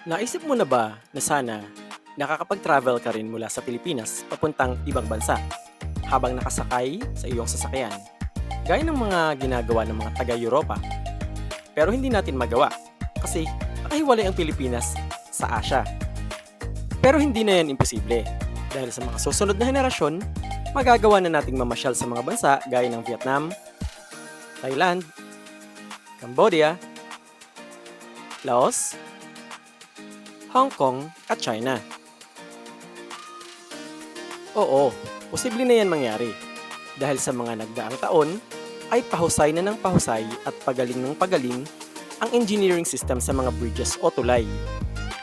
Naisip mo na ba na sana nakakapag-travel ka rin mula sa Pilipinas papuntang ibang bansa habang nakasakay sa iyong sasakyan? Gaya ng mga ginagawa ng mga taga-Europa. Pero hindi natin magawa kasi nakahiwalay ang Pilipinas sa Asia. Pero hindi na yan imposible dahil sa mga susunod na henerasyon, magagawa na nating mamasyal sa mga bansa gaya ng Vietnam, Thailand, Cambodia, Laos, Hong Kong at China. Oo, posible na yan mangyari dahil sa mga nagdaang taon ay pahusay na ng pahusay at pagaling ng pagaling ang engineering system sa mga bridges o tulay.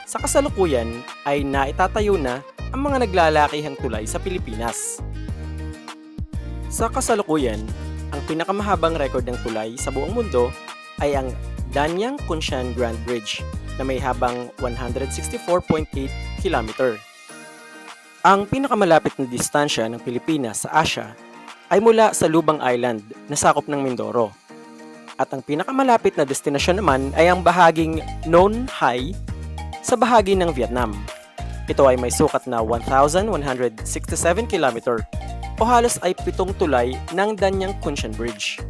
Sa kasalukuyan ay naitatayo na ang mga naglalakihang tulay sa Pilipinas. Sa kasalukuyan, ang pinakamahabang record ng tulay sa buong mundo ay ang Danyang Kunshan Grand Bridge na may habang 164.8 km. Ang pinakamalapit na distansya ng Pilipinas sa Asia ay mula sa Lubang Island na sakop ng Mindoro. At ang pinakamalapit na destinasyon naman ay ang bahaging Non Hai sa bahagi ng Vietnam. Ito ay may sukat na 1,167 km o halos ay 7 tulay ng Danyang Kunshan Bridge.